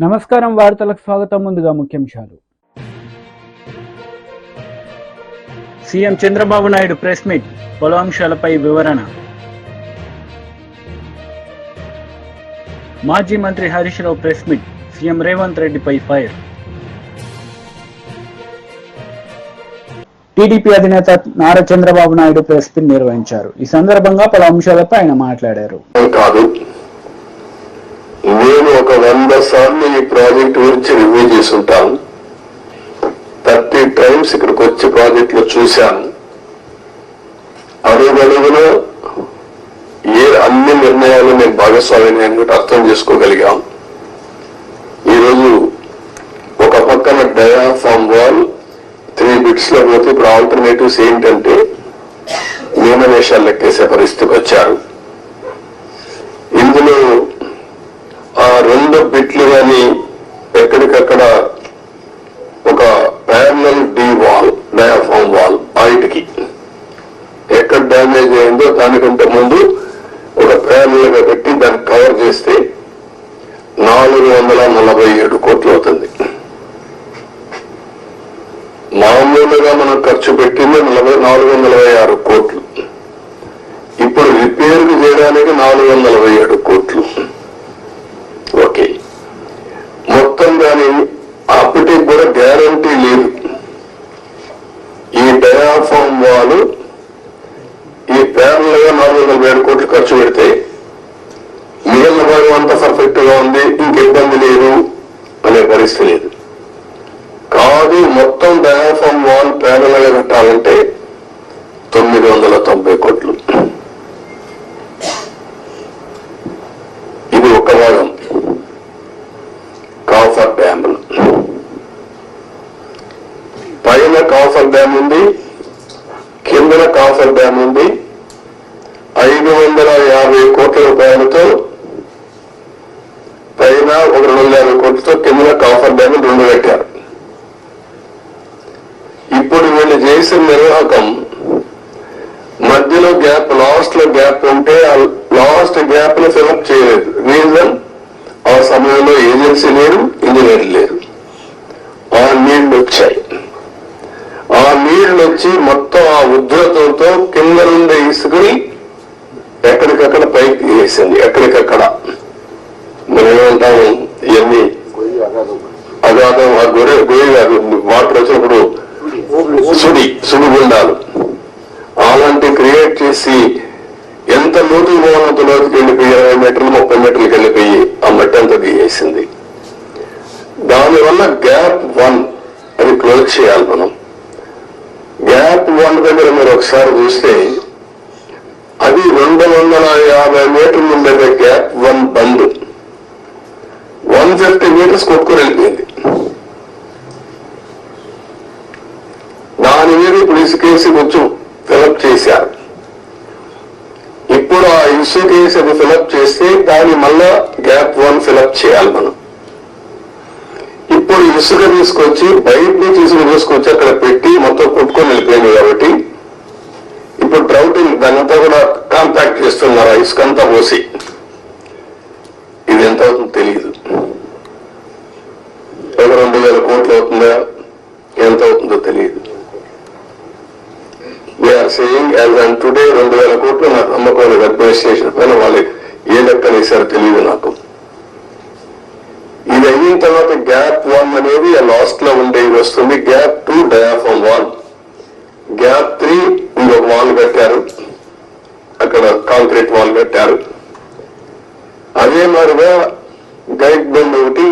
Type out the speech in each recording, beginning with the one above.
నమస్కారం వార్తలకు స్వాగతం. ముందుగా ముఖ్యాంశాలు. CM Chandrababu Naidu press meet, పలు అంశాలపై వివరణ. మాజీ మంత్రి Harish Rao press meet, CM Revanth రెడ్డిపై ఫైర్. టీడీపీ అధినేత నారా చంద్రబాబు నాయుడు ప్రెస్ మీట్ నిర్వహించారు. ఈ సందర్భంగా పలు అంశాలపై ఆయన మాట్లాడారు. నేను ఒక 100 సార్లు ఈ ప్రాజెక్ట్ గురించి రివ్యూ చేసుంటాను. 30 టైమ్స్ ఇక్కడికి వచ్చి ప్రాజెక్టులో చూశాను. అడుగడుగున అన్ని నిర్ణయాలు నేను భాగస్వామ్యాన్ని అర్థం చేసుకోగలిగాం. ఈరోజు ఒక పక్కన డయాఫామ్ వాల్ 3 బిట్స్ లో పోతే ఇప్పుడు ఆల్టర్నేటివ్స్ ఏంటంటే నియమనిషాలు లెక్కేసే పరిస్థితికి వచ్చారు. ఇందులో ఆ 2 బిట్లు కానీ ఎక్కడికక్కడ ఒక parallel D wall, diaphragm wall హైట్కి ఎక్కడ డ్యామేజ్ అయిందో దానికంటే ముందు ఒక ప్యారలల్ గా పెట్టి దాన్ని కవర్ చేస్తే 447 కోట్లు అవుతుంది. మామూలుగా మనం ఖర్చు పెట్టింది 446 కోట్లు. ఇప్పుడు రిపేర్ చేయడానికి 447 కోట్లు. ఓకే, మొత్తం దాని అప్పటికి కూడా గ్యారంటీ లేదు. ఈ డయాఫామ్ వాల్ ఈ ప్యారల్ గా 447 కోట్లు ఖర్చు పెడితే మిగిలిన భాగం అంతా పర్ఫెక్ట్ గా ఉంది, ఇంక ఇబ్బంది లేదు అనే పరిస్థితి లేదు. కాదు, మొత్తం డయాఫామ్ వాల్ ప్యారల్ గా కట్టాలంటే 990 కోట్లు. ఇది ఒక భాగం. కాఫర్ డ్యామ్, పైన కాఫర్ డ్యామ్ ఉంది, కిందన కాఫర్ డ్యామ్ ఉంది. 550 కోట్ల రూపాయలతో పైన ఒక 250 కోట్లతో కిందన కాఫర్ డ్యామ్ 2 కట్టారు. ఇప్పుడు వీళ్ళు చేసిన నిర్వాహకం మధ్యలో గ్యాప్, లాస్ట్ లో గ్యాప్ ఉంటే ఆ లాస్ట్ గ్యాప్ ను ఫిలప్ చేయలేదు. రీజన్, ఆ సమయంలో ఏజెన్సీ లేరు, ఇంజనీర్ లేరు. ఆ నీళ్లు వచ్చాయి. ఆ నీళ్లు వచ్చి మొత్తం ఆ ఉధృతంతో కింద నుండి ఇసుకుని ఎక్కడికక్కడ పైకి వేసింది. ఎక్కడికక్కడ మనం ఏమంటాము, ఇవన్నీ అగాధం, ఆ గొయ్యి వాటర్ వచ్చినప్పుడు సుడిగుండాలు అలాంటి క్రియేట్ చేసి ఎంత లోతుకు పోవాలంత లోతుకి వెళ్ళిపోయి 20 మీటర్లు 30 మీటర్లకు వెళ్ళిపోయి ఆ మట్టి అంతా దిగేసింది. దానివల్ల గ్యాప్ 1 అది క్లోజ్ చేయాలి మనం. గ్యాప్ 1 దగ్గర మీరు ఒకసారి చూస్తే అది 250 మీటర్లు ఉండేది. గ్యాప్ 1 బంద్ 150 మీటర్స్ కొట్టుకుని వెళ్ళిపోయింది. దాని మీద ఇప్పుడు ఇసుకేసి కొంచెం ఫిలప్ చేశారు. ఇప్పుడు ఆ ఇసుకేసి అది ఫిలప్ చేస్తే దాన్ని మళ్ళా గ్యాప్ 1 ఫిలప్ చేయాలి మనం. ఇప్పుడు ఇసుక తీసుకొచ్చి బయట నుంచి ఇసుక తీసుకొచ్చి అక్కడ పెట్టి మొత్తం కొట్టుకొని వెళ్ళిపోయింది. కాబట్టి ఇప్పుడు డ్రౌటింగ్ దానంతా కూడా కాంపాక్ట్ చేస్తున్నారు. ఆ ఇసుక అంతా పోసి ఇది ఎంత అవుతుందో తెలియదు. 2,000 కోట్లు అవుతుందా, ఎంత అవుతుందో తెలియదు. We are saying as on today 2,000 కోట్లు. నాకు నమ్మకం లేదు అడ్మినిస్ట్రేషన్ పైన. వాళ్ళు ఏ లెక్కలు వేసారో తెలియదు నాకు. ఇది అయిన తర్వాత గ్యాప్ 1 అనేది లాస్ట్ లో ఉండేది వస్తుంది. గ్యాప్ 2 డయాఫామ్ వాల్, గ్యాప్ 3 ఇంకొక వాల్ కట్టారు, అక్కడ కాంక్రీట్ వాల్ కట్టారు. అదే మాదిరిగా గైడ్ బండ్ ఒకటి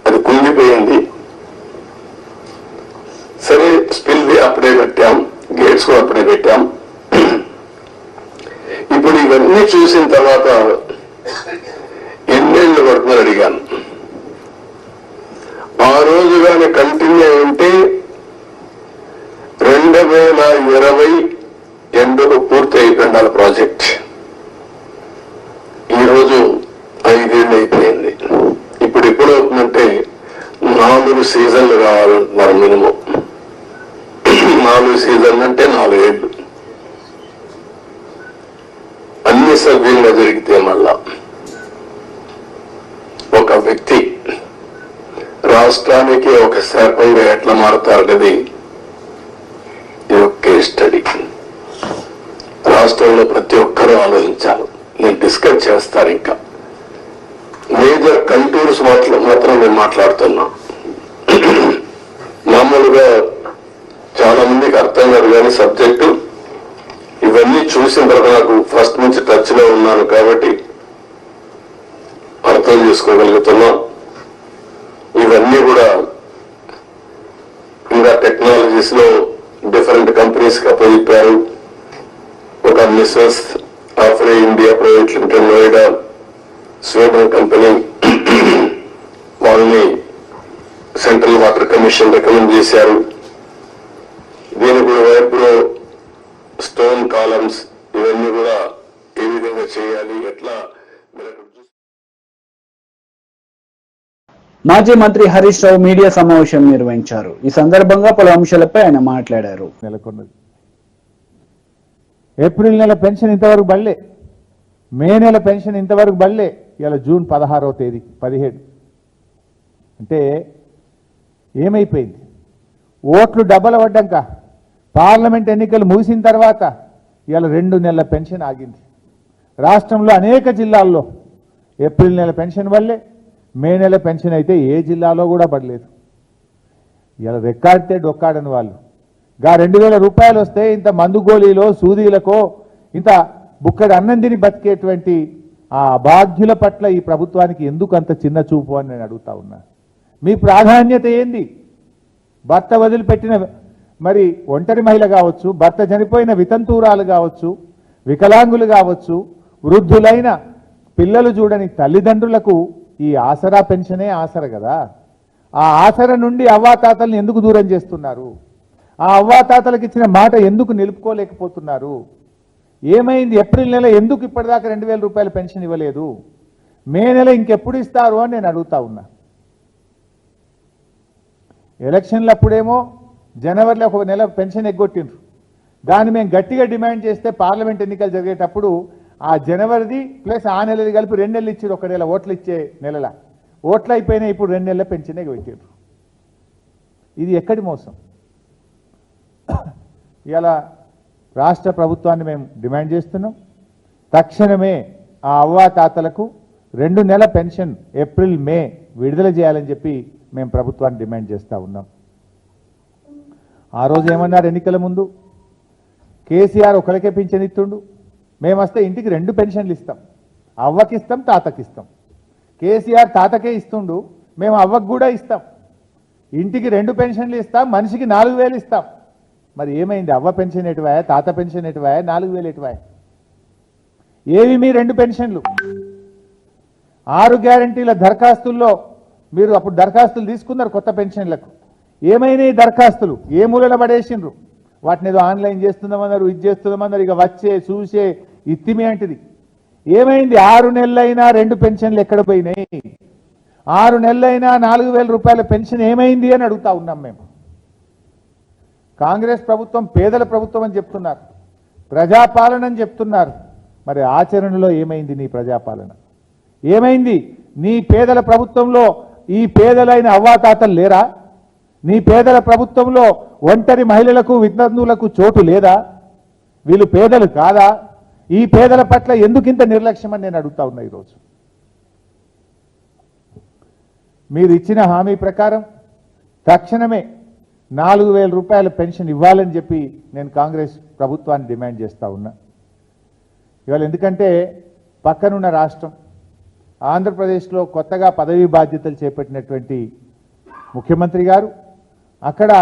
అది కుంగిపోయింది. సరే, స్పిల్ వే అప్పుడే కట్టాం, గేట్స్ కూడా అప్పుడే పెట్టాం. ఇప్పుడు ఇవన్నీ చూసిన తర్వాత ఎన్నేళ్లు పడుతుందని అడిగాను. ఆ రోజు కానీ కంటిన్యూ ఉంటే 2020 ఎండుకు పూర్తి అయిపోయింది ప్రాజెక్ట్. ఈరోజు 5 ఏళ్ళు అయిపోయింది. ఇప్పుడు ఎప్పుడు అవుతుందంటే 4 సీజన్లు కావాలంటున్నారు మినిమం. 4 సీజన్లు అంటే 4 ఏళ్ళు. అన్ని సవ్యంగా జరిగితే మళ్ళా ఒక వ్యక్తి రాష్ట్రానికి ఒక శాపంగా ఎట్లా మారుతారు అనేది ఇది ఒక కేస్ స్టడీ. రాష్ట్రంలో ప్రతి ఒక్కరూ ఆలోచించాలి. నేను డిస్కస్ చేస్తాను. ఇంకా మేజర్ కంటూర్స్ మాత్రం నేను మాట్లాడుతున్నా. మామూలుగా చాలా మందికి అర్థం కాదు కానీ సబ్జెక్టు ఇవన్నీ చూసిన తర్వాత నాకు ఫస్ట్ నుంచి టచ్ లో ఉన్నాను కాబట్టి అర్థం చేసుకోగలుగుతున్నాం. ఇవన్నీ కూడా ఇంకా టెక్నాలజీస్ లో డిఫరెంట్ కంపెనీస్ కి అప్పచెప్పారు. ఒక Messrs AFRY India private limited Noida Sweden company వాళ్ళని సెంట్రల్ వాటర్ కమిషన్ రికమెండ్ చేశారు. దీని కూడా వైపులో స్టోన్ కాలమ్స్ ఇవన్నీ కూడా ఏ విధంగా చేయాలి ఎట్లా మాజీ మంత్రి హరీష్ రావు మీడియా సమావేశం నిర్వహించారు. ఈ సందర్భంగా పలు అంశాలపై ఆయన మాట్లాడారు. నెలకొన్నది. ఏప్రిల్ నెల పెన్షన్ ఇంతవరకు బళ్ళే, మే నెల పెన్షన్ ఇంతవరకు బళ్ళే. ఇలా జూన్ 16వ తేదీ 17 అంటే ఏమైపోయింది? ఓట్లు డబ్బల పడ్డాక పార్లమెంట్ ఎన్నికలు ముగిసిన తర్వాత ఇలా 2 నెలల పెన్షన్ ఆగింది. రాష్ట్రంలో అనేక జిల్లాల్లో ఏప్రిల్ నెల పెన్షన్ వల్లే, మే నెల పెన్షన్ అయితే ఏ జిల్లాలో కూడా పడలేదు. ఇలా రెక్కాడితే డొక్కాడని వాళ్ళు 2000 రూపాయలు వస్తే ఇంత మందు గోళీలో సూదీలకో ఇంత బుక్కడి అన్నం తిని బతికేటువంటి ఆ అభాగ్యుల పట్ల ఈ ప్రభుత్వానికి ఎందుకు అంత చిన్న చూపు అని నేను అడుగుతా ఉన్నా. మీ ప్రాధాన్యత ఏంది? భర్త వదిలిపెట్టిన మరి ఒంటరి మహిళ కావచ్చు, భర్త చనిపోయిన వితంతువురాలు కావచ్చు, వికలాంగులు కావచ్చు, వృద్ధులైన పిల్లలు చూడని తల్లిదండ్రులకు ఈ ఆసరా పెన్షనే ఆసర కదా. ఆ ఆసర నుండి అవ్వాతాతల్ని ఎందుకు దూరం చేస్తున్నారు? ఆ అవ్వాతాతలకు ఇచ్చిన మాట ఎందుకు నిలుపుకోలేకపోతున్నారు? ఏమైంది? ఏప్రిల్ నెల ఎందుకు ఇప్పటిదాకా 2000 రూపాయల పెన్షన్ ఇవ్వలేదు? మే నెల ఇంకెప్పుడు ఇస్తారు అని నేను అడుగుతా ఉన్నా. ఎలక్షన్లప్పుడేమో జనవరిలో ఒక నెల పెన్షన్ ఎగ్గొట్టిండ్రు. దాన్ని మేము గట్టిగా డిమాండ్ చేస్తే పార్లమెంట్ ఎన్నికలు జరిగేటప్పుడు ఆ జనవరిది ప్లస్ ఆ నెలది కలిపి 2 నెలలు ఇచ్చారు. ఒక నెల ఓట్లు ఇచ్చే నెలల ఓట్లు అయిపోయినాయి. ఇప్పుడు 2 నెలల పెన్షనే పెట్టారు. ఇది ఎక్కడి మోసం? ఇలా రాష్ట్ర ప్రభుత్వాన్ని మేము డిమాండ్ చేస్తున్నాం. తక్షణమే ఆ అవ్వాతాతలకు 2 నెలల పెన్షన్ ఏప్రిల్ మే విడుదల చేయాలని చెప్పి మేము ప్రభుత్వాన్ని డిమాండ్ చేస్తూ ఉన్నాం. ఆ రోజు ఏమన్నారు? ఎన్నికల ముందు కేసీఆర్ ఒకరికే పింఛన్ ఇస్తుండు, మేము వస్తే ఇంటికి 2 పెన్షన్లు ఇస్తాం, అవ్వకిస్తాం తాతకిస్తాం. కేసీఆర్ తాతకే ఇస్తుండు, మేము అవ్వకు కూడా ఇస్తాం. ఇంటికి 2 పెన్షన్లు ఇస్తాం, మనిషికి 4000 ఇస్తాం. మరి ఏమైంది? అవ్వ పెన్షన్ ఎటువాయా, తాత పెన్షన్ ఎటువాయా, 4000 ఎటువాయా? ఏవి మీ 2 పెన్షన్లు? 6 గ్యారంటీల దరఖాస్తుల్లో మీరు అప్పుడు దరఖాస్తులు తీసుకున్నారు కొత్త పెన్షన్లకు. ఏమైనాయి దరఖాస్తులు? ఏ మూలన పడేసిండ్రు? వాటిని ఏదో ఆన్లైన్ చేస్తున్నామన్నారు, ఇది చేస్తున్నామన్నారు. ఇక వచ్చే చూసే ఇత్తిమి అంటిది. ఏమైంది? 6 నెలలైనా 2 పెన్షన్లు ఎక్కడ పోయినాయి? 6 నెలలైనా 4000 రూపాయల పెన్షన్ ఏమైంది అని అడుగుతా ఉన్నాం మేము. కాంగ్రెస్ ప్రభుత్వం పేదల ప్రభుత్వం అని చెప్తున్నారు, ప్రజాపాలన అని చెప్తున్నారు. మరి ఆచరణలో ఏమైంది నీ ప్రజాపాలన? ఏమైంది? నీ పేదల ప్రభుత్వంలో ఈ పేదలైన అవ్వాతాతలు లేరా? నీ పేదల ప్రభుత్వంలో ఒంటరి మహిళలకు వితంతువులకు చోటు లేదా? వీళ్ళు పేదలు కాదా? ఈ పేదల పట్ల ఎందుకింత నిర్లక్ష్యం అని నేను అడుగుతా ఉన్నా. ఈరోజు మీరు ఇచ్చిన హామీ ప్రకారం తక్షణమే 4000 రూపాయల పెన్షన్ ఇవ్వాలని చెప్పి నేను కాంగ్రెస్ ప్రభుత్వాన్ని డిమాండ్ చేస్తూ ఉన్నా. ఇవాళ ఎందుకంటే పక్కనున్న రాష్ట్రం ఆంధ్రప్రదేశ్లో కొత్తగా పదవీ బాధ్యతలు చేపట్టినటువంటి ముఖ్యమంత్రి గారు అక్కడ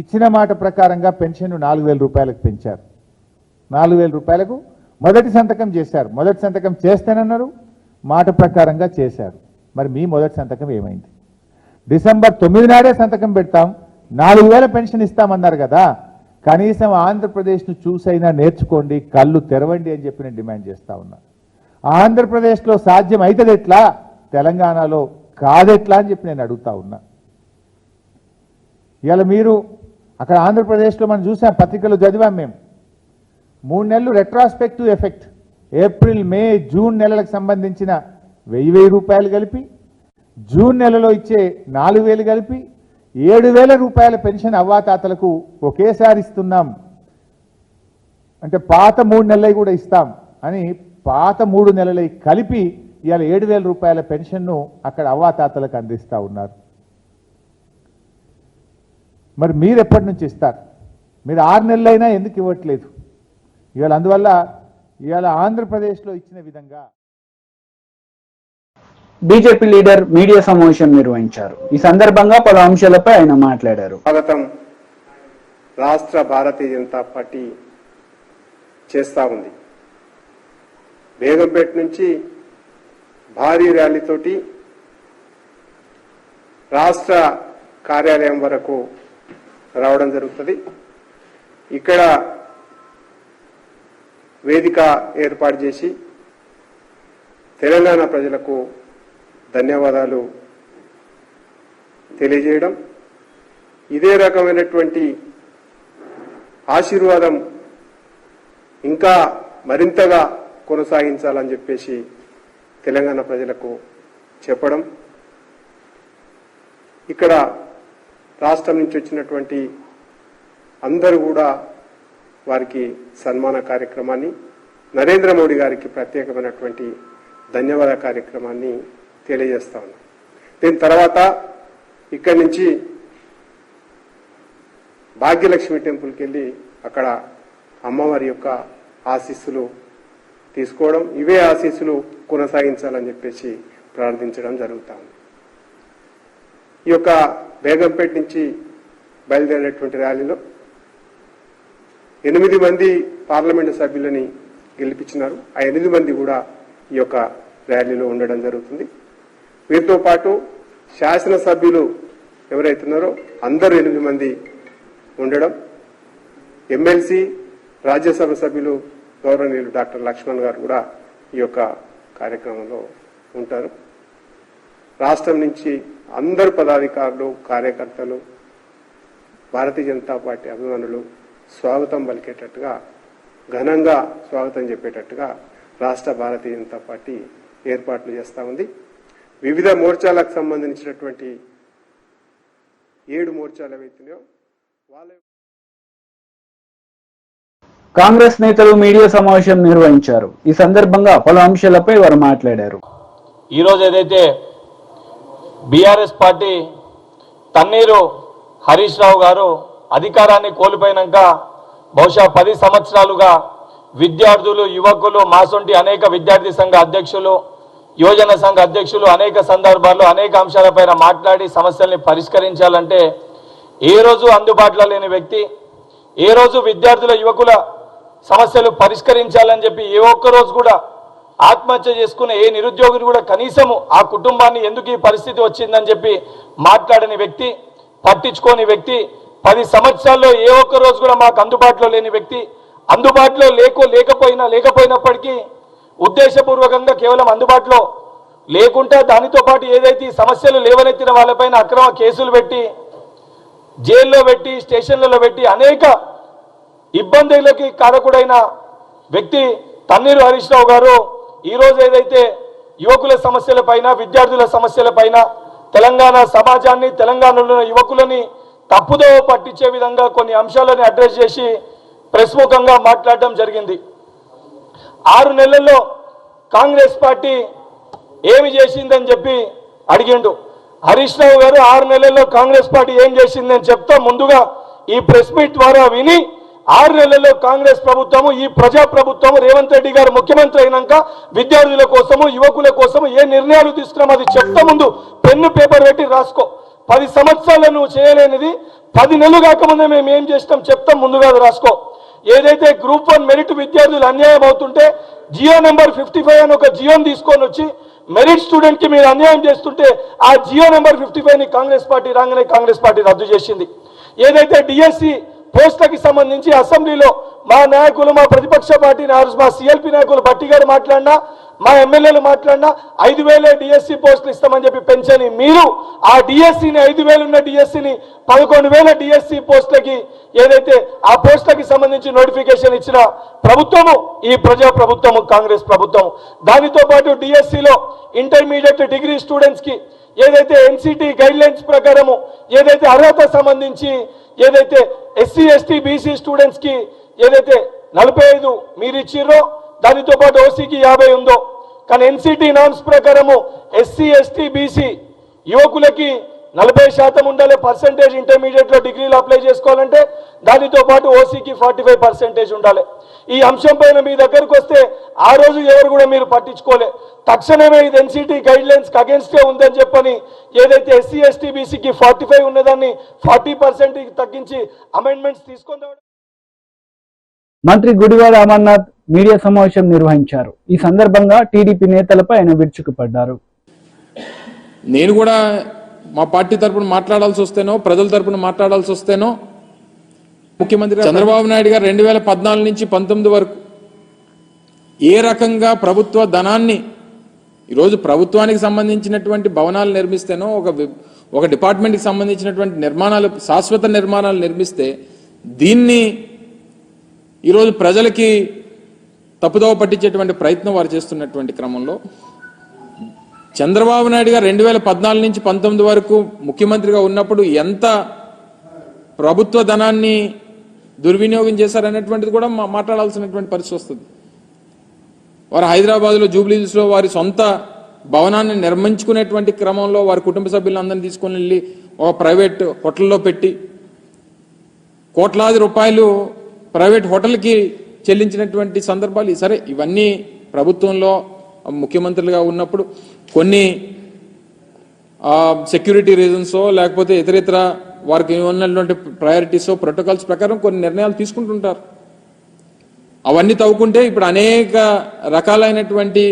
ఇచ్చిన మాట ప్రకారంగా పెన్షన్ 4000 రూపాయలకు పెంచారు. 4000 రూపాయలకు మొదటి సంతకం చేశారు. మొదటి సంతకం చేస్తేనన్నారు, మాట ప్రకారంగా చేశారు. మరి మీ మొదటి సంతకం ఏమైంది? డిసెంబర్ 9 నాడే సంతకం పెడతాం, 4000 పెన్షన్ ఇస్తామన్నారు కదా. కనీసం ఆంధ్రప్రదేశ్ను చూసైనా నేర్చుకోండి, కళ్ళు తెరవండి అని చెప్పి నేను డిమాండ్ చేస్తా ఉన్నా. ఆంధ్రప్రదేశ్లో సాధ్యం అవుతుంది ఎట్లా, తెలంగాణలో కాదెట్లా అని చెప్పి నేను అడుగుతా ఉన్నా. ఇవాళ మీరు అక్కడ ఆంధ్రప్రదేశ్లో మనం చూసాం, పత్రికలు చదివాం మేము. 3 నెలలు retrospective effect, April May June నెలలకు సంబంధించిన 1000 రూపాయలు కలిపి జూన్ నెలలో ఇచ్చే 4,000 కలిపి 7,000 రూపాయల పెన్షన్ అవ్వాతాతలకు ఒకేసారి ఇస్తున్నాం, అంటే పాత 3 నెలలు కూడా ఇస్తాం అని పాత 3 నెలలు కలిపి ఇవాళ 7,000 రూపాయల పెన్షన్ను అక్కడ అవ్వాతాతలకు అందిస్తూ ఉన్నారు. మరి మీరు ఎప్పటి నుంచి ఇస్తారు? మీరు 6 నెలలైనా ఎందుకు ఇవ్వట్లేదు? ఇవాళ అందువల్ల ఇవాళ ఆంధ్రప్రదేశ్లో ఇచ్చిన విధంగా బీజేపీ లీడర్ మీడియా సమావేశం నిర్వహించారు. ఈ సందర్భంగా పలు అంశాలపై ఆయన మాట్లాడారు. స్వాగతం రాష్ట్ర భారతీయ జనతా పార్టీ చేస్తా ఉంది. బేగంపేట నుంచి భారీ ర్యాలీతోటి రాష్ట్ర కార్యాలయం వరకు రావడం జరుగుతుంది. ఇక్కడ వేదిక ఏర్పాటు చేసి తెలంగాణ ప్రజలకు ధన్యవాదాలు తెలియజేయడం, ఇదే రకమైనటువంటి ఆశీర్వాదం ఇంకా మరింతగా కొనసాగించాలని చెప్పేసి తెలంగాణ ప్రజలకు చెప్పడం, ఇక్కడ రాష్ట్రం నుంచి వచ్చినటువంటి అందరూ కూడా వారికి సన్మాన కార్యక్రమాన్ని, నరేంద్ర మోడీ గారికి ప్రత్యేకమైనటువంటి ధన్యవాద కార్యక్రమాన్ని తెలియజేస్తా ఉన్నాం. దీని తర్వాత ఇక్కడి నుంచి భాగ్యలక్ష్మి టెంపుల్కి వెళ్ళి అక్కడ అమ్మవారి యొక్క ఆశీస్సులు తీసుకోవడం, ఇవే ఆశీస్సులు కొనసాగించాలని చెప్పేసి ప్రార్థించడం జరుగుతా ఉంది. ఈ యొక్క బేగంపేట నుంచి బయలుదేరేటువంటి ర్యాలీలో 8 మంది పార్లమెంటు సభ్యులని గెలిపించినారు. ఆ 8 మంది కూడా ఈ యొక్క ర్యాలీలో ఉండడం జరుగుతుంది. వీరితో పాటు శాసనసభ్యులు ఎవరైతున్నారో అందరూ 8 మంది ఉండడం, ఎమ్మెల్సీ రాజ్యసభ సభ్యులు గౌరవనీయులు డాక్టర్ లక్ష్మణ్ గారు కూడా ఈ యొక్క కార్యక్రమంలో ఉంటారు. రాష్ట్రం నుంచి అందరు పదాధికారులు, కార్యకర్తలు, భారతీయ జనతా పార్టీ అభిమానులు స్వాగతం పలికేటట్టుగా, ఘనంగా స్వాగతం చెప్పేటట్టుగా రాష్ట్ర భారతీయ జనతా పార్టీ ఏర్పాట్లు చేస్తా ఉంది. వివిధ మోర్చాలకు సంబంధించినటువంటి 7 మోర్చాలు ఏవైతున్నాయో వాళ్ళ కాంగ్రెస్ నేతలు మీడియా సమావేశం నిర్వహించారు. ఈ సందర్భంగా పలు అంశాలపై వారు మాట్లాడారు. ఈరోజు ఏదైతే బీఆర్ఎస్ పార్టీ తన్నీరు హరీష్ రావు గారు అధికారాన్ని కోల్పోయినాక బహుశా 10 సంవత్సరాలుగా విద్యార్థులు, యువకులు, మాసొంటి అనేక విద్యార్థి సంఘ అధ్యక్షులు, యువజన సంఘ అధ్యక్షులు అనేక సందర్భాల్లో అనేక అంశాలపైన మాట్లాడి సమస్యల్ని పరిష్కరించాలంటే ఏ రోజు అందుబాటులో లేని వ్యక్తి, ఏ రోజు విద్యార్థుల, యువకుల సమస్యలు పరిష్కరించాలని చెప్పి ఏ ఒక్క రోజు కూడా ఆత్మహత్య చేసుకునే ఏ నిరుద్యోగిని కూడా కనీసము ఆ కుటుంబాన్ని ఎందుకు ఈ పరిస్థితి వచ్చిందని చెప్పి మాట్లాడని వ్యక్తి, పట్టించుకోని వ్యక్తి, 10 సంవత్సరాల్లో ఏ ఒక్క రోజు కూడా మాకు అందుబాటులో లేని వ్యక్తి, అందుబాటులో లేకపోయినప్పటికీ ఉద్దేశపూర్వకంగా కేవలం అందుబాటులో లేకుండా దానితో పాటు ఏదైతే సమస్యలు లేవనెత్తిన వాళ్ళపైన అక్రమ కేసులు పెట్టి, జైల్లో పెట్టి, స్టేషన్లలో పెట్టి అనేక ఇబ్బందులకి కారకుడైన వ్యక్తి తన్నీరు హరీష్ రావు గారు ఈరోజు ఏదైతే యువకుల సమస్యలపైన, విద్యార్థుల సమస్యలపైన, తెలంగాణ సమాజాన్ని, తెలంగాణలో యువకులని తప్పుదో పట్టించే విధంగా కొన్ని అంశాలను అడ్రస్ చేసి ప్రెస్ ముఖంగా మాట్లాడడం జరిగింది. 6 నెలల్లో కాంగ్రెస్ పార్టీ ఏమి చేసిందని చెప్పి అడిగిండు. హరీష్ రావు గారు 6 నెలల్లో కాంగ్రెస్ పార్టీ ఏం చేసిందని చెప్తా ముందుగా ఈ ప్రెస్ మీట్ ద్వారా విని 6 నెలల్లో కాంగ్రెస్ ప్రభుత్వము, ఈ ప్రజా ప్రభుత్వము, రేవంత్ రెడ్డి గారు ముఖ్యమంత్రి అయినాక విద్యార్థుల కోసము, యువకుల కోసము ఏ నిర్ణయాలు తీసుకున్నామో అది చెప్తా ముందు పెన్ను పేపర్ పెట్టి రాసుకో. 10 సంవత్సరాల్లో నువ్వు చేయలేనిది 10 నెలలు కాకముందే మేము ఏం చేస్తాం చెప్తాం, ముందుగా రాసుకో. ఏదైతే గ్రూప్ 1 మెరిట్ విద్యార్థులు అన్యాయం అవుతుంటే జియో నెంబర్ 55 అని ఒక జియోని తీసుకొని వచ్చి మెరిట్ స్టూడెంట్ కి మీరు అన్యాయం చేస్తుంటే ఆ జియో నెంబర్ 55 ని కాంగ్రెస్ పార్టీ రాగానే కాంగ్రెస్ పార్టీ రద్దు చేసింది. ఏదైతే డిఎస్సి పోస్టులకి సంబంధించి అసెంబ్లీలో మా నాయకులు, మా ప్రతిపక్ష పార్టీ మా సిఎల్పి నాయకులు బట్టి గారు మాట్లాడినా, మా ఎమ్మెల్యేలు మాట్లాడినా 5,000 డిఎస్సి పోస్టులు ఇస్తామని చెప్పి పెంచని మీరు ఆ డిఎస్సిని 5,000 ఉన్న డిఎస్సిని 11,000 డిఎస్సి పోస్టులకి ఏదైతే ఆ పోస్టులకి సంబంధించి నోటిఫికేషన్ ఇచ్చిన ప్రభుత్వము ఈ ప్రజా ప్రభుత్వము, కాంగ్రెస్ ప్రభుత్వం. దానితో పాటు డిఎస్సిలో ఇంటర్మీడియట్, డిగ్రీ స్టూడెంట్స్ కి ఏదైతే ఎన్సిటి గైడ్ లైన్స్ ప్రకారము ఏదైతే అర్హత సంబంధించి ఏదైతే ఎస్సీ ఎస్టీ బీసీ స్టూడెంట్స్ కి ఏదైతే 45 మీరు ఇచ్చిర్రో దానితో పాటు ఓసీకి 50 ఉందో, కానీ ఎన్సిటి నామ్స్ ప్రకారము ఎస్సీ ఎస్టీ బీసీ యువకులకి 40% ఉండాలి పర్సెంటేజ్ ఇంటర్మీడియట్ లో డిగ్రీలు అప్లై చేసుకోవాలంటే, దానితో పాటు ఓసీకి 45% ఉండాలి. ఈ అంశం పైన మీ దగ్గరకు వస్తే ఆ రోజు ఎవరు కూడా మీరు పట్టించుకోలే. తక్షణమే ఇది ఎన్సిటి గైడ్ లైన్స్ అగేన్స్టే ఉందని చెప్పని ఏదైతే ఎస్సీ ఎస్టీ బీసీకి 45 ఉన్నదాన్ని 40% తగ్గించి అమెండ్మెంట్స్ తీసుకొని మంత్రి గుడివాడ అమర్నాథ్ మీడియా సమావేశం నిర్వహించారు. ఈ సందర్భంగా టీడీపీ నేతలపై ఆయన విరుచుకుపడ్డారు. నేను కూడా మా పార్టీ తరపున మాట్లాడాల్సి వస్తేనో ప్రజల తరపున మాట్లాడాల్సి వస్తేనో ముఖ్యమంత్రి చంద్రబాబు నాయుడు గారు 2014 నుంచి 19 వరకు ఏ రకంగా ప్రభుత్వ ధనాన్ని ఈరోజు ప్రభుత్వానికి సంబంధించినటువంటి భవనాలు నిర్మిస్తేనో ఒక డిపార్ట్మెంట్కి సంబంధించినటువంటి నిర్మాణాలు శాశ్వత నిర్మాణాలు నిర్మిస్తే దీన్ని ఈరోజు ప్రజలకి తప్పుదోవ పట్టించేటువంటి ప్రయత్నం వారు చేస్తున్నటువంటి క్రమంలో చంద్రబాబు నాయుడు గారు 2014 నుంచి 19 వరకు ముఖ్యమంత్రిగా ఉన్నప్పుడు ఎంత ప్రభుత్వ ధనాన్ని దుర్వినియోగం చేశారనేటువంటిది కూడా మాట్లాడాల్సినటువంటి పరిస్థితి వస్తుంది. వారు హైదరాబాద్లో జూబ్లీహిల్స్లో వారి సొంత భవనాన్ని నిర్మించుకునేటువంటి క్రమంలో వారి కుటుంబ సభ్యులందరినీ తీసుకొని వెళ్ళి ఒక ప్రైవేట్ హోటల్లో పెట్టి కోట్లాది రూపాయలు ప్రైవేట్ హోటల్కి చెల్లించినటువంటి సందర్భాలు సరే ఇవన్నీ ప్రభుత్వంలో ముఖ్యమంత్రులుగా ఉన్నప్పుడు కొన్ని సెక్యూరిటీ రీజన్సో లేకపోతే ఇతర వారికి ఉన్నటువంటి ప్రయారిటీస్ ప్రోటోకాల్స్ ప్రకారం కొన్ని నిర్ణయాలు తీసుకుంటుంటారు. అవన్నీ తవ్వుకుంటే ఇప్పుడు అనేక రకాలైనటువంటి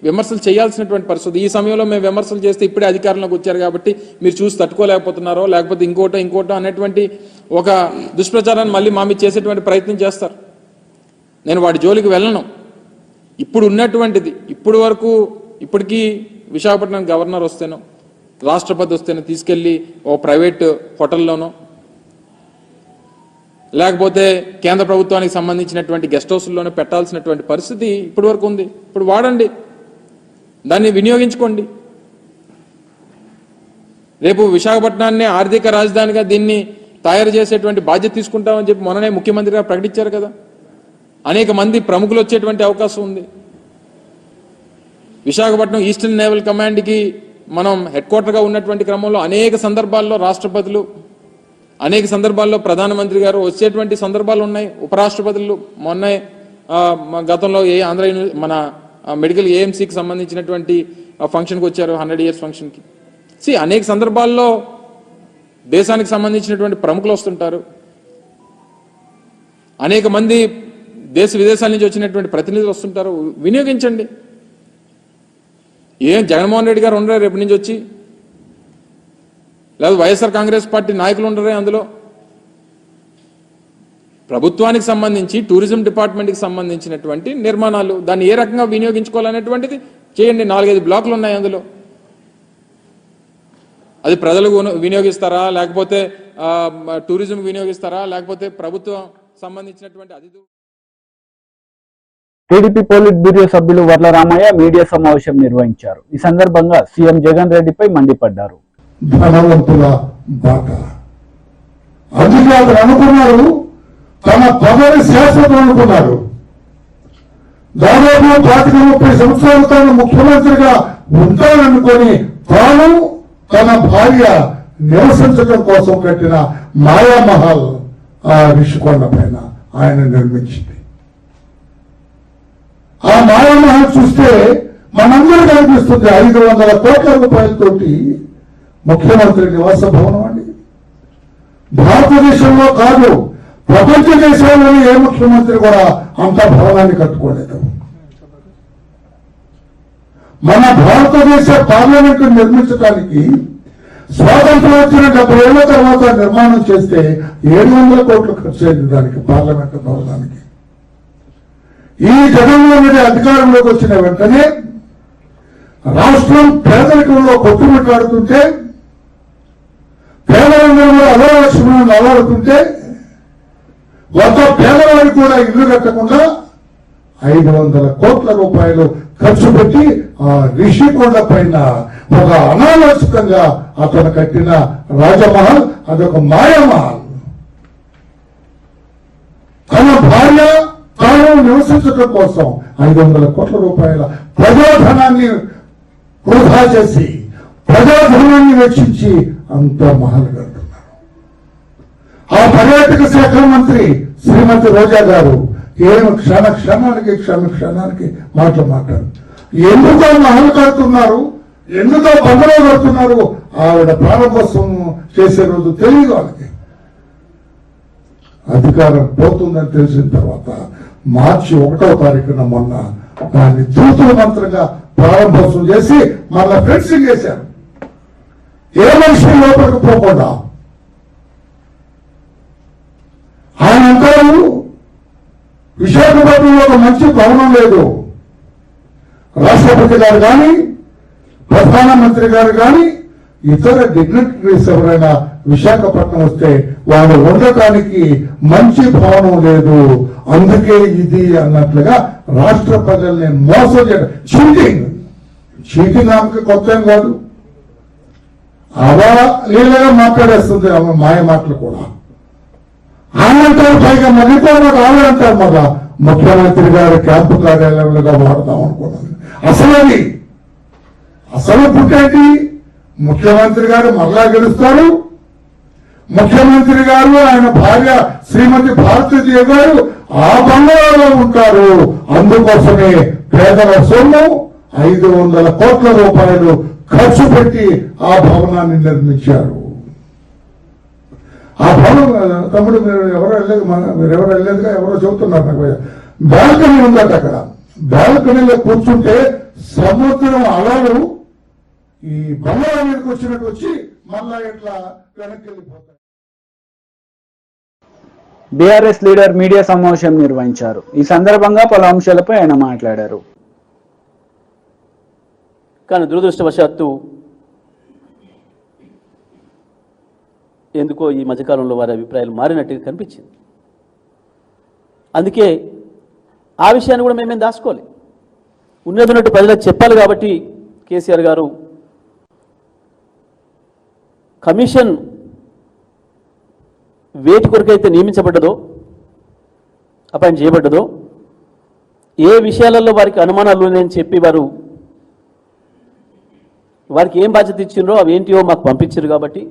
విమర్శలు చేయాల్సినటువంటి పరిస్థితి. ఈ సమయంలో మేము విమర్శలు చేస్తే ఇప్పుడే అధికారంలోకి వచ్చారు కాబట్టి మీరు చూసి తట్టుకోలేకపోతున్నారో లేకపోతే ఇంకోటో అనేటువంటి ఒక దుష్ప్రచారాన్ని మళ్ళీ మా మీద చేసేటువంటి ప్రయత్నం చేస్తారు. నేను వాటి జోలికి వెళ్ళను. ఇప్పుడు ఉన్నటువంటిది ఇప్పటికీ విశాఖపట్నం గవర్నర్ వస్తేనో రాష్ట్రపతి వస్తేనో తీసుకెళ్లి ఓ ప్రైవేట్ హోటల్లోనో లేకపోతే కేంద్ర ప్రభుత్వానికి సంబంధించినటువంటి గెస్ట్ హౌస్లోనే పెట్టాల్సినటువంటి పరిస్థితి ఇప్పటి వరకు ఉంది. ఇప్పుడు వాడండి, దాన్ని వినియోగించుకోండి. రేపు విశాఖపట్నాన్ని ఆర్థిక రాజధానిగా దీన్ని తయారు చేసేటువంటి బాధ్యత తీసుకుంటామని చెప్పి మొన్ననే ముఖ్యమంత్రి గారు ప్రకటించారు కదా. అనేక మంది ప్రముఖులు వచ్చేటువంటి అవకాశం ఉంది. విశాఖపట్నం ఈస్టర్న్ నేవల్ కమాండ్కి మనం హెడ్ క్వార్టర్గా ఉన్నటువంటి క్రమంలో అనేక సందర్భాల్లో రాష్ట్రపతులు అనేక సందర్భాల్లో ప్రధానమంత్రి గారు వచ్చేటువంటి సందర్భాలు ఉన్నాయి. ఉపరాష్ట్రపతులు మొన్న గతంలో ఆంధ్ర మన మెడికల్ ఏఎంసీకి సంబంధించినటువంటి ఫంక్షన్కి వచ్చారు, 100 years ఫంక్షన్కి. అనేక సందర్భాల్లో దేశానికి సంబంధించినటువంటి ప్రముఖులు వస్తుంటారు. అనేక మంది దేశ విదేశాల నుంచి వచ్చినటువంటి ప్రతినిధులు వస్తుంటారు. వినియోగించండి. జగన్మోహన్ రెడ్డి గారు ఉండరే రేపు నుంచి వచ్చి, లేదా వైఎస్ఆర్ కాంగ్రెస్ పార్టీ నాయకులు ఉండరే అందులో. ప్రభుత్వానికి సంబంధించి టూరిజం డిపార్ట్మెంట్కి సంబంధించినటువంటి నిర్మాణాలు దాన్ని ఏ రకంగా వినియోగించుకోవాలనేటువంటిది చేయండి. 4-5 బ్లాకులు ఉన్నాయి అందులో. అది ప్రజలకు వినియోగిస్తారా లేకపోతే టూరిజం వినియోగిస్తారా లేకపోతే ప్రభుత్వం సంబంధించినటువంటి అతిథులు. టీడీపీ పోలిట్ బ్యూరో సభ్యులు వర్ల రామయ్య మీడియా సమావేశం నిర్వహించారు. ఈ సందర్భంగా సీఎం జగన్ రెడ్డిపై మండిపడ్డారు. ధనవంతుల బాట అధికారులు అనుకున్నారు, తమ పదవి శాశ్వతం అనుకున్నారు. దాదాపు 25-30 సంవత్సరాల తాను ముఖ్యమంత్రిగా ఉంటాననుకొని తాను తన భార్య నివసించడం కోసం కట్టిన మాయామహల్ ఆ రిషికొండ పైన ఆయన నిర్మించింది. ఆ మాయామహల్ చూస్తే మనందరికీ అనిపిస్తుంది 500 కోట్ల రూపాయలతోటి ముఖ్యమంత్రి నివాస భవనం అండి. భారతదేశంలో కాదు, ప్రపంచ దేశాల్లోనే ఏ ముఖ్యమంత్రి కూడా అంత భవనాన్ని కట్టుకోలేదు. మన భారతదేశ పార్లమెంటు నిర్మించడానికి స్వాతంత్రం వచ్చిన 70 ఏళ్ల తర్వాత నిర్మాణం చేస్తే 700 కోట్లు ఖర్చు అయింది దానికి, పార్లమెంటు భవనానికి. ఈ జగన్మోహన్ రెడ్డి అధికారంలోకి వచ్చిన వెంటనే రాష్ట్రం పేదరికంలో కొట్టుమిట్టాడుతుంటే, పేదలందరూ అలవాలక్ష్మణులను అలవాడుతుంటే ఒక పేదవాడికి కూడా ఇల్లు కట్టకుండా 500 కోట్ల రూపాయలు ఖర్చు పెట్టి ఆ రిషికొండ పైన ఒక అనాలోచితంగా అతను కట్టిన రాజమహల్ అదొక మాయమహల్. తన భార్య తాను నివసించడం కోసం 500 కోట్ల రూపాయల ప్రజాధనాన్ని వృధా చేసి ప్రజాధనాన్ని వెచ్చించి అంత మహల్ కడుతున్నారు. ఆ పర్యాటక శాఖ మంత్రి శ్రీమతి రోజా గారు ఏమి క్షణానికి మాట్లాడు ఎందుకో మహల్ కడుతున్నారు, ఎందుకో బంగళా కడుతున్నారు, ఆవిడ ప్రారంభోత్సవం చేసే రోజు తెలియదు వాళ్ళకి. అధికారం పోతుందని తెలిసిన తర్వాత మార్చి 1వ తారీఖున మొన్న దాన్ని తూతూ మంత్రంగా ప్రారంభోత్సవం చేసి మళ్ళా ఫెన్సింగ్ చేశారు. ఏ మనిషి లోపలికి పోకుండా. ఆయన అంటారు విశాఖపట్నంలో ఒక మంచి భవనం లేదు, రాష్ట్రపతి గారు కానీ ప్రధానమంత్రి గారు కానీ ఇతర డిగ్నిటరీస్ ఎవరైనా విశాఖపట్నం వస్తే వాళ్ళు ఉండటానికి మంచి భవనం లేదు, అందుకే ఇది అన్నట్లుగా రాష్ట్ర ప్రజల్ని మోసం చేయడం. చీటింగ్ ఆమెకి కొత్త ఏం కాదు, అవలీలగా మాట్లాడేస్తుంది ఆమె మాయ మాటలు కూడా. ఆమె అంటారు పైగా మళ్ళీపోయిన ఆమె అంటారు మళ్ళా ముఖ్యమంత్రి గారు క్యాంపు కార్యాలయంలో వాడదాం అనుకున్నాను. అసలు పుట్టేంటి, ముఖ్యమంత్రి గారు మరలా గెలుస్తారు, ముఖ్యమంత్రి గారు ఆయన భార్య శ్రీమతి భారతీదేవి గారు ఆ బంగాళాలో ఉంటారు. అందుకోసమే పేదల సొమ్ము 500 కోట్ల రూపాయలు ఖర్చు పెట్టి ఆ భవనాన్ని నిర్మించారు. ఆ భవనం తమ్ముడు మీరు ఎవరు వెళ్ళలేదుగా ఎవరో చెబుతున్నారు నాకు. బాల్కనీ ఉందట అక్కడ. బాల్కనీలో కూర్చుంటే సముద్రం అలలు ఈ బంగాళా మీదకి వచ్చినట్టు వచ్చి మళ్ళా ఇట్లా వెనక్కి వెళ్ళిపోతాయి. బీఆర్ఎస్ లీడర్ మీడియా సమావేశం నిర్వహించారు. ఈ సందర్భంగా పలు అంశాలపై ఆయన మాట్లాడారు. కానీ దురదృష్టవశాత్తు ఎందుకో ఈ మధ్యకాలంలో వారి అభిప్రాయాలు మారినట్టుగా కనిపించింది. అందుకే ఆ విషయాన్ని కూడా మేమేం దాచుకోవాలి, ఉన్నట్టు ప్రజలకు చెప్పాలి. కాబట్టి కేసీఆర్ గారు కమిషన్ వేటి కొరకైతే నియమించబడ్డదో, అపాయింట్ చేయబడ్డదో, ఏ విషయాలలో వారికి అనుమానాలు ఉన్నాయని చెప్పి వారికి ఏం బాధ్యత ఇచ్చిండ్రో అవేంటివో మాకు పంపించారు. కాబట్టి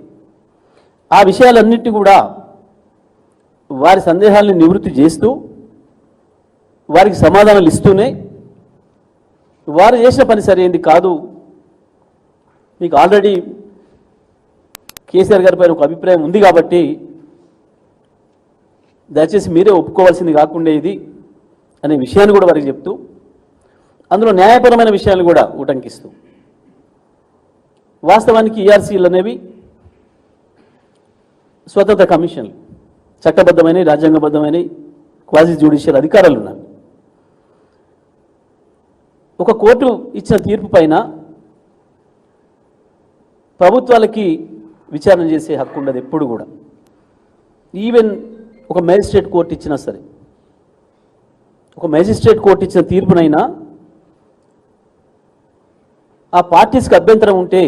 ఆ విషయాలన్నింటినీ కూడా వారి సందేహాలను నివృత్తి చేస్తూ వారికి సమాధానాలు ఇస్తూనే వారు చేసిన పని సరైంది కాదు, మీకు ఆల్రెడీ కేసీఆర్ గారి పైన ఒక అభిప్రాయం ఉంది కాబట్టి దయచేసి మీరే ఒప్పుకోవాల్సింది కాకుండా ఇది అనే విషయాన్ని కూడా వారికి చెప్తూ అందులో న్యాయపరమైన విషయాలు కూడా ఉటంకిస్తూ, వాస్తవానికి ఈఆర్సీలు అనేవి స్వతంత్ర కమిషన్లు, చట్టబద్ధమైన రాజ్యాంగబద్ధమైన క్వాజీ జ్యుడిషియల్ అధికారాలు ఉన్నాయి. ఒక కోర్టు ఇచ్చిన తీర్పు పైన ప్రభుత్వాలకి విచారణ చేసే హక్కు ఉండదు ఎప్పుడు కూడా. ఈవెన్ ఒక మేజిస్ట్రేట్ కోర్టు ఇచ్చినా సరే, ఒక మేజిస్ట్రేట్ కోర్టు ఇచ్చిన తీర్పునైనా ఆ పార్టీస్కి అభ్యంతరం ఉంటే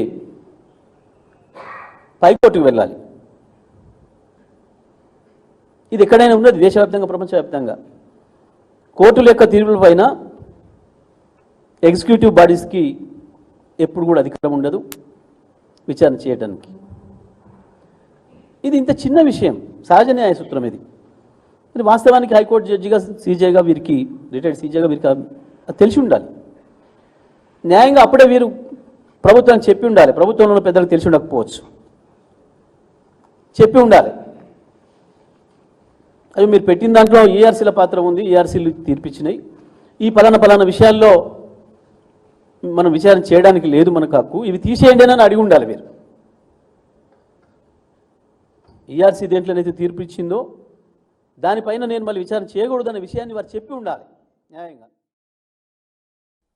పైకోర్టుకు వెళ్ళాలి. ఇది ఎక్కడైనా ఉన్నది, దేశవ్యాప్తంగా ప్రపంచవ్యాప్తంగా. కోర్టుల యొక్క తీర్పుల పైన ఎగ్జిక్యూటివ్ బాడీస్కి ఎప్పుడు కూడా అధికారం ఉండదు విచారణ చేయడానికి. ఇది ఇంత చిన్న విషయం, సహజ న్యాయ సూత్రం ఇది. మరి వాస్తవానికి హైకోర్టు జడ్జిగా సీజేగా వీరికి, రిటైర్డ్ సీజేగా వీరికి అది తెలిసి ఉండాలి. న్యాయంగా అప్పుడే వీరు ప్రభుత్వానికి చెప్పి ఉండాలి. ప్రభుత్వంలో ఉన్న పెద్దలకు తెలిసి ఉండకపోవచ్చు, చెప్పి ఉండాలి. అవి మీరు పెట్టిన దాంట్లో ఈఆర్సీల పాత్ర ఉంది, ఈఆర్సీలు తీర్పిచ్చినాయి, ఈ పలానా విషయాల్లో మనం విచారణ చేయడానికి లేదు మనకు హక్కు, ఇవి తీసేయండి అని అడిగి ఉండాలి మీరు. ఈఆర్సీ దేంట్లోనైతే తీర్పు ఇచ్చిందో దానిపైన నేను మళ్ళీ విచారణ చేయకూడదనే విషయాన్ని వారు చెప్పి ఉండాలి న్యాయంగా.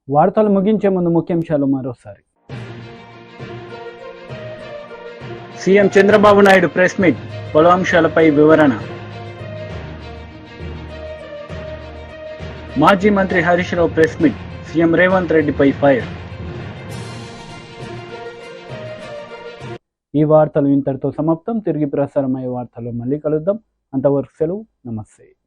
వార్తలు ముగించే ముందు ముఖ్యాంశాలు మరోసారి. CM Chandrababu Naidu press meet, పలు అంశాలపై వివరణ. మాజీ మంత్రి Harish Rao press meet, CM Revanth రెడ్డిపై ఫైర్. ఈ వార్తలు ఇంతటితో సమాప్తం. తిరిగి ప్రసారమయ్యే వార్తల్లో మళ్ళీ కలుద్దాం. అంతవరకు సెలవు. నమస్తే.